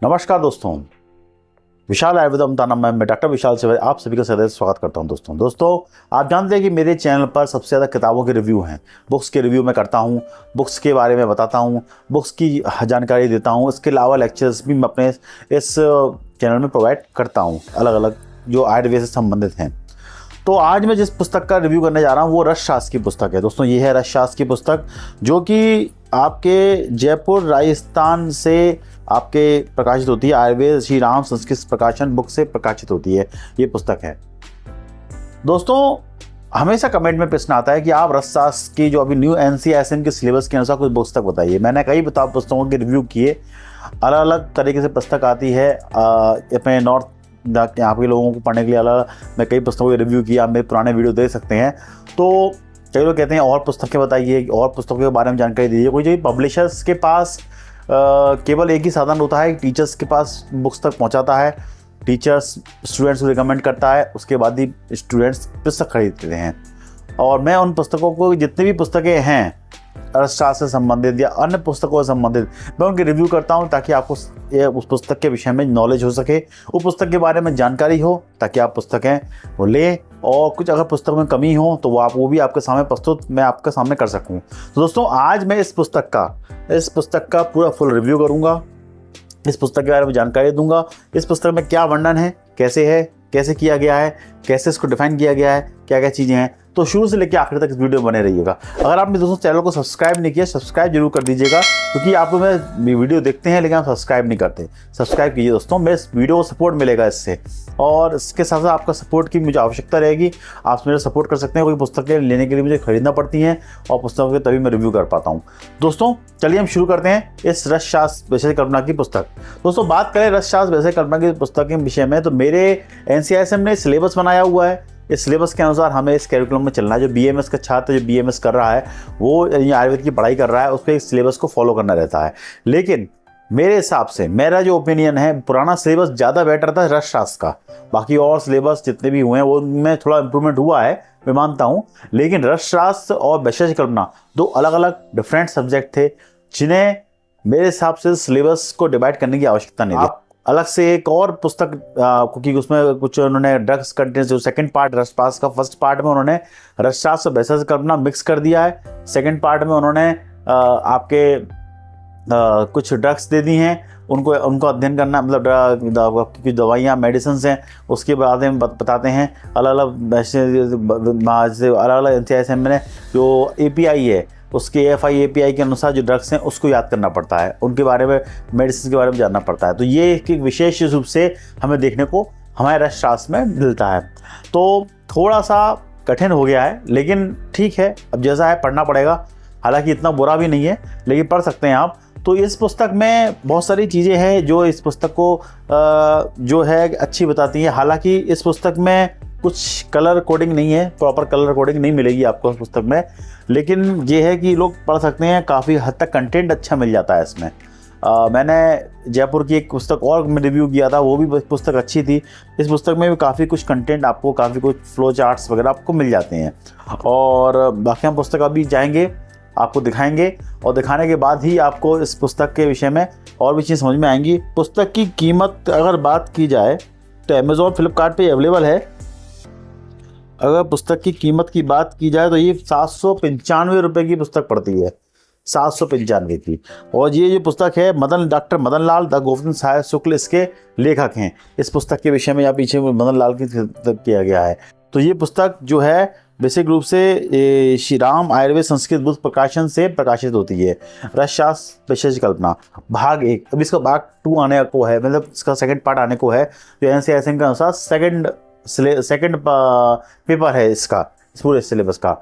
नमस्कार दोस्तों, विशाल आयुर्वेदम का नाम मैं डॉक्टर विशाल से आप सभी का सदैव स्वागत करता हूं। दोस्तों आप जानते हैं कि मेरे चैनल पर सबसे ज़्यादा किताबों के रिव्यू हैं। बुक्स के रिव्यू मैं करता हूं, बुक्स के बारे में बताता हूं, बुक्स की जानकारी देता हूं। इसके अलावा लेक्चर्स भी मैं अपने इस चैनल में प्रोवाइड करता हूं, अलग अलग जो आयुर्वेद से संबंधित हैं। तो आज मैं जिस पुस्तक का रिव्यू करने जा रहा हूँ वो रस शास्त्र की पुस्तक है। दोस्तों ये है रस शास्त्र की पुस्तक, जो कि आपके जयपुर राजस्थान से आपके प्रकाशित होती है। आयुर्वेद श्री राम संस्कृत प्रकाशन बुक से प्रकाशित होती है ये पुस्तक है। दोस्तों हमेशा कमेंट में प्रश्न आता है कि आप रस शास्त्र की जो अभी न्यू NCSM के सिलेबस के अनुसार कुछ पुस्तक बताइए। मैंने कई पुस्तकों के रिव्यू किए, अलग अलग तरीके से पुस्तक आती है। अपने नॉर्थ यहाँ के लोगों को पढ़ने के लिए अलग मैं कई पुस्तकों के रिव्यू किया, आप मेरे पुराने वीडियो देख सकते हैं। तो कई लोग कहते हैं और पुस्तकें बताइए, और पुस्तकों के बारे में जानकारी दीजिए। कोई जो पब्लिशर्स के पास केवल एक ही साधन होता है, टीचर्स के पास बुक्स तक पहुंचाता है, टीचर्स स्टूडेंट्स को रिकमेंड करता है, उसके बाद ही स्टूडेंट्स पुस्तक खरीदते हैं। और मैं उन पुस्तकों को, जितनी भी पुस्तकें हैं अर्थशास्त्र से संबंधित या अन्य पुस्तकों से संबंधित, मैं उनके रिव्यू करता हूं ताकि आपको उस पुस्तक के विषय में नॉलेज हो सके, उस पुस्तक के बारे में जानकारी हो, ताकि आप पुस्तकें वो लें और कुछ अगर पुस्तक में कमी हो तो वो भी आपके सामने प्रस्तुत मैं आपके सामने कर सकूं। तो दोस्तों आज मैं इस पुस्तक का पूरा फुल रिव्यू करूंगा, इस पुस्तक के बारे में जानकारी दूंगा। इस पुस्तक में क्या वर्णन है, कैसे किया गया है, कैसे इसको डिफाइन किया गया है, क्या क्या चीज़ें हैं। तो शुरू से लेकर आखिर तक इस वीडियो में बने रहिएगा। अगर आपने दोस्तों चैनल को सब्सक्राइब नहीं किया, सब्सक्राइब जरूर कर दीजिएगा, क्योंकि आप लोग मेरे वीडियो देखते हैं लेकिन आप सब्सक्राइब नहीं करते। सब्सक्राइब कीजिए दोस्तों, मेरे इस वीडियो को सपोर्ट मिलेगा इससे, और इसके साथ साथ आपका सपोर्ट की मुझे आवश्यकता रहेगी। आप मेरा सपोर्ट कर सकते हैं, कोई पुस्तकें लेने के लिए मुझे खरीदना पड़ती हैं और पुस्तकों के तभी मैं रिव्यू कर पाता हूँ। दोस्तों चलिए हम शुरू करते हैं इस रस शास्त्र वैसे कल्पना की पुस्तक। दोस्तों बात करें रस शास्त्र वैसे कल्पना की पुस्तक के विषय में, तो मेरे NCSM ने सिलेबस बनाया हुआ है। इस सिलेबस के अनुसार हमें इस कैरिकुलम में चलना है। जो BMS का छात्र जो BMS कर रहा है, वो आयुर्वेद की पढ़ाई कर रहा है, उसको इस सिलेबस को फॉलो करना रहता है। लेकिन मेरे हिसाब से, मेरा जो ओपिनियन है, पुराना सिलेबस ज़्यादा बेटर था रस शास्त्र का। बाकी और सिलेबस जितने भी हुए हैं वो उनमें थोड़ा इंप्रूवमेंट हुआ है, मैं मानता हूँ। लेकिन रस शास्त्र और वैशेषिक कल्पना दो अलग अलग डिफरेंट सब्जेक्ट थे, जिन्हें मेरे हिसाब से सिलेबस को डिवाइड करने की आवश्यकता नहीं थी। अलग से एक और पुस्तक, क्योंकि उसमें कुछ उन्होंने ड्रग्स कंटेंट, जो सेकंड पार्ट रस शास्त्र का, फर्स्ट पार्ट में उन्होंने रस शास्त्र और वैशेषिक कल्पना मिक्स कर दिया है। सेकंड पार्ट में उन्होंने आपके कुछ ड्रग्स दे दी हैं, उनको अध्ययन करना, मतलब कुछ दवाइयाँ मेडिसिन हैं, उसके बारे में बताते हैं। अलग अलग NCSM में जो API है, उसके AFI API के अनुसार जो ड्रग्स हैं उसको याद करना पड़ता है, उनके बारे में, मेडिसिन के बारे में जानना पड़ता है। तो ये एक विशेष रूप से हमें देखने को हमारे रस शास्त्र में मिलता है। तो थोड़ा सा कठिन हो गया है, लेकिन ठीक है, अब जैसा है पढ़ना पड़ेगा। हालांकि इतना बुरा भी नहीं है, लेकिन पढ़ सकते हैं आप। तो इस पुस्तक में बहुत सारी चीज़ें हैं जो इस पुस्तक को जो है अच्छी बताती हैं। हालांकि इस पुस्तक में कुछ कलर कोडिंग नहीं है, प्रॉपर कलर कोडिंग नहीं मिलेगी आपको इस पुस्तक में, लेकिन ये है कि लोग पढ़ सकते हैं। काफ़ी हद तक कंटेंट अच्छा मिल जाता है इसमें। मैंने जयपुर की एक पुस्तक और में रिव्यू किया था, वो भी पुस्तक अच्छी थी। इस पुस्तक में भी काफ़ी कुछ कंटेंट आपको, काफ़ी कुछ फ्लो चार्ट्स वगैरह आपको मिल जाते हैं। और बाकी हम पुस्तक अभी जाएंगे, आपको दिखाएंगे, और दिखाने के बाद ही आपको इस पुस्तक के विषय में और भी चीज़ समझ में आएंगी। पुस्तक की कीमत अगर बात की जाए तो अमेज़ॉन फ्लिपकार्ट पे अवेलेबल है। अगर पुस्तक की कीमत की बात की जाए तो ये 795 रुपये की पुस्तक पड़ती है, 795 की। और ये जो पुस्तक है डॉक्टर मदन लाल द गोविंद सहाय शुक्ल इसके लेखक हैं। इस पुस्तक के विषय में यहाँ पीछे मदन लाल की किया गया है। तो ये पुस्तक जो है बेसिक रूप से श्री राम आयुर्वेद संस्कृत बुक प्रकाशन से प्रकाशित होती है। रस शास्त्र वैशेषिक कल्पना भाग 1, अब इसका भाग 2 आने को है, मतलब इसका सेकंड पार्ट आने को है। जो NCSM के अनुसार सेकंड पेपर है इसका, इस पूरे सिलेबस का।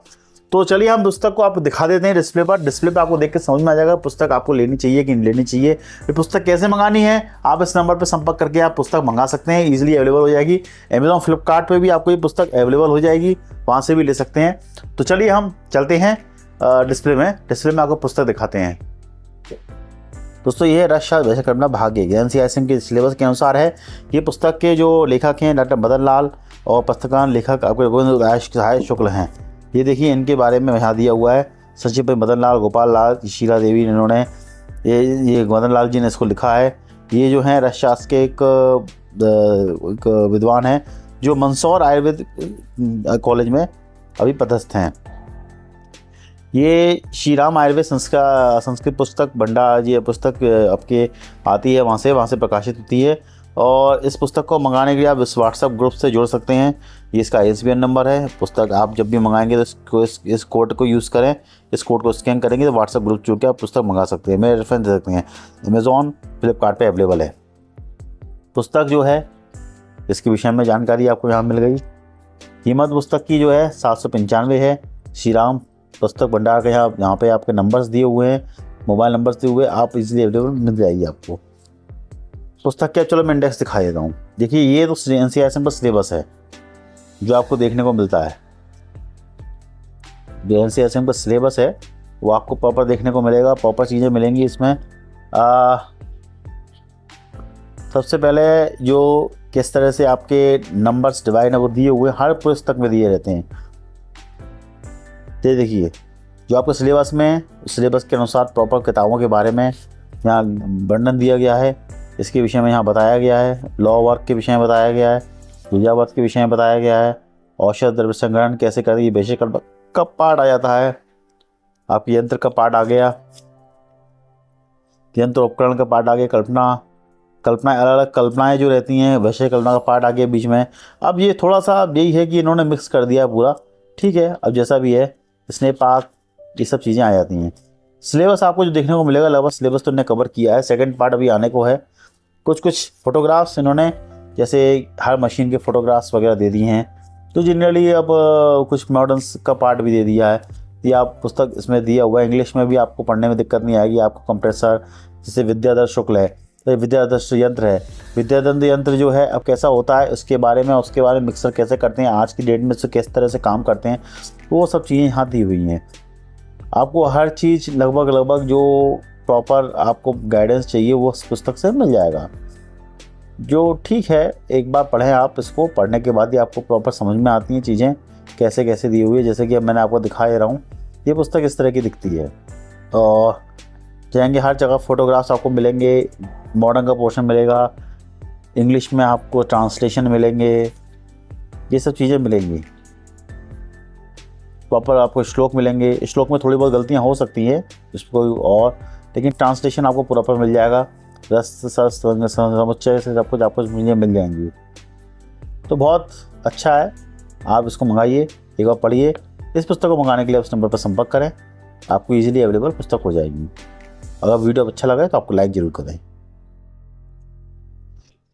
तो चलिए हम पुस्तक को आपको दिखा देते हैं डिस्प्ले पर आपको देख के समझ में आ जाएगा पुस्तक आपको लेनी चाहिए कि नहीं लेनी चाहिए। ये पुस्तक कैसे मंगानी है, आप इस नंबर पर संपर्क करके आप पुस्तक मंगा सकते हैं, ईजिली अवेलेबल हो जाएगी। अमेज़ॉन फ्लिपकार्ट पे भी आपको ये पुस्तक अवेलेबल हो जाएगी, वहाँ से भी ले सकते हैं। तो चलिए हम चलते हैं डिस्प्ले में आपको पुस्तक दिखाते हैं। दोस्तों ये रस शास्त्र वैशेषिक कल्पना भाग 1 NCSM के सिलेबस के अनुसार है। ये पुस्तक के जो लेखक हैं डॉक्टर मदन लाल, और पुस्तकान लेखक आपके गोविंद सहाय शुक्ल हैं। ये देखिए इनके बारे में यहाँ दिया हुआ है। सचिव मदन लाल, गोपाल लाल, शीला देवी, इन्होंने ये मदन लाल जी ने इसको लिखा है। ये जो हैं अर्थशास्त्र के एक विद्वान हैं जो मंदसौर आयुर्वेद कॉलेज में अभी पदस्थ हैं। ये श्री राम आयुर्वेद संस्कृत पुस्तक भंडार, ये पुस्तक आपके आती है वहाँ से प्रकाशित होती है। और इस पुस्तक को मंगाने के लिए आप इस व्हाट्सएप ग्रुप से जुड़ सकते हैं। ये इसका ISBN नंबर है। पुस्तक आप जब भी मंगाएंगे तो इस कोड को यूज़ करें, इस कोड को स्कैन करेंगे तो व्हाट्सएप ग्रुप जुड़ के आप पुस्तक मंगा सकते हैं। मेरे रेफरेंस दे सकते हैं, अमेज़ॉन, फ्लिपकार्ट पे अवेलेबल है। पुस्तक जो है इसके विषय में जानकारी आपको यहाँ मिल गई। कीमत पुस्तक की जो है 795 है। श्री राम पुस्तक भंडार के यहाँ पे आपके नंबर्स दिए हुए हैं, मोबाइल नंबर्स दिए हुए हैं, आप इजीली अवेलेबल मिल जाएगी आपको पुस्तक। क्या, चलो मैं इंडेक्स दिखा देता हूँ। देखिए ये तो NCERT का सिलेबस है जो आपको देखने को मिलता है। जो NCERT का सिलेबस है वो आपको प्रॉपर देखने को मिलेगा, प्रॉपर चीज़ें मिलेंगी इसमें। सबसे पहले जो किस तरह से आपके नंबर्स डिवाइड है वो दिए हुए हर पुस्तक में दिए रहते हैं। ये देखिए जो आपके सिलेबस में, सिलेबस के अनुसार प्रॉपर किताबों के बारे में यहाँ वर्णन दिया गया है। इसके विषय में यहाँ बताया गया है। लॉ वर्क के विषय में बताया गया है, विद्यावर्त के विषय में बताया गया है, औषध द्रव्य संग्रहण कैसे करें, ये बेसिक का पार्ट आ जाता है। आप यंत्र का पार्ट आ गया, यंत्र उपकरण का पार्ट आ गया, कल्पनाएं, अलग अलग कल्पनाएं जो रहती हैं वैसे कल्पना का पार्ट आ गया बीच में। अब ये थोड़ा सा यही है कि इन्होंने मिक्स कर दिया पूरा, ठीक है। अब जैसा भी है स्नेह पाक, ये सब चीज़ें आ जाती हैं। सिलेबस आपको जो देखने को मिलेगा लगभग सिलेबस तो इन्होंने कवर किया है। सेकंड पार्ट अभी आने को है। कुछ फोटोग्राफ्स इन्होंने जैसे हर मशीन के फोटोग्राफ्स वगैरह दे दिए हैं। तो जनरली अब कुछ मॉडर्न्स का पार्ट भी दे दिया है। ये आप पुस्तक इसमें दिया हुआ है, इंग्लिश में भी आपको पढ़ने में दिक्कत नहीं आएगी। आपको कंप्रेसर जैसे विद्याधर शुक्ल है तो विद्याधर यंत्र है, विद्याधर यंत्र जो है अब कैसा होता है उसके बारे में मिक्सर कैसे करते हैं, आज की डेट में से किस तरह से काम करते हैं, वो सब चीज़ें यहाँ दी हुई हैं। आपको हर चीज़ लगभग जो प्रॉपर आपको गाइडेंस चाहिए वो उस पुस्तक से मिल जाएगा। जो ठीक है, एक बार पढ़ें आप इसको, पढ़ने के बाद ही आपको प्रॉपर समझ में आती हैं चीज़ें कैसे कैसे दी हुई है। जैसे कि अब मैंने आपको दिखा रहा हूँ, ये पुस्तक इस तरह की दिखती है। और जाएंगे हर जगह फोटोग्राफ्स आपको मिलेंगे, मॉडर्न का पोर्शन मिलेगा, इंग्लिश में आपको ट्रांसलेशन मिलेंगे, ये सब चीज़ें मिलेंगी। प्रॉपर आपको श्लोक मिलेंगे। श्लोक में थोड़ी बहुत गलतियाँ हो सकती हैं इसको और, लेकिन ट्रांसलेशन आपको प्रॉपर मिल जाएगा। रस समुच्चय से सब कुछ आपको मिल जाएंगी। तो बहुत अच्छा है, आप इसको मंगाइए, एक बार पढ़िए। इस पुस्तक को मंगाने के लिए उस नंबर पर संपर्क करें, आपको इजीली अवेलेबल पुस्तक हो जाएगी। अगर वीडियो अच्छा लगा तो आपको लाइक जरूर करें।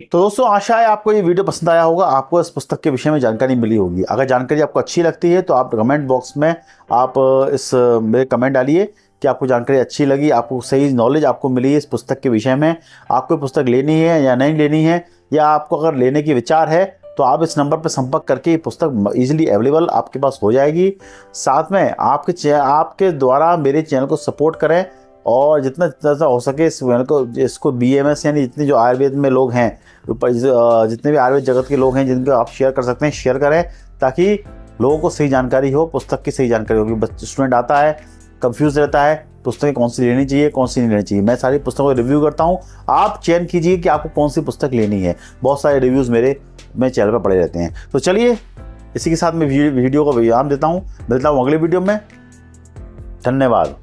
तो दोस्तों आशा है आपको ये वीडियो पसंद आया होगा, आपको इस पुस्तक के विषय में जानकारी मिली होगी। अगर जानकारी आपको अच्छी लगती है तो आप कमेंट बॉक्स में आप इस मेरे कमेंट डालिए कि आपको जानकारी अच्छी लगी, आपको सही नॉलेज आपको मिली है इस पुस्तक के विषय में, आपको पुस्तक लेनी है या नहीं लेनी है, या आपको अगर लेने की विचार है तो आप इस नंबर पर संपर्क करके ये पुस्तक इजीली अवेलेबल आपके पास हो जाएगी। साथ में आपके द्वारा मेरे चैनल को सपोर्ट करें और जितना हो सके इसको BMS यानी जितने जो आयुर्वेद में लोग हैं, जितने भी आयुर्वेद जगत के लोग हैं जिनको आप शेयर कर सकते हैं, शेयर करें ताकि लोगों को सही जानकारी हो, पुस्तक की सही जानकारी होगी। स्टूडेंट आता है कंफ्यूज रहता है पुस्तकें कौन सी लेनी चाहिए कौन सी नहीं लेनी चाहिए। मैं सारी पुस्तकों को रिव्यू करता हूँ, आप चयन कीजिए कि आपको कौन सी पुस्तक लेनी है। बहुत सारे रिव्यूज़ मेरे चैनल पर पड़े रहते हैं। तो चलिए इसी के साथ मैं वीडियो को विराम देता हूँ, मिलता हूँ अगले वीडियो में। धन्यवाद।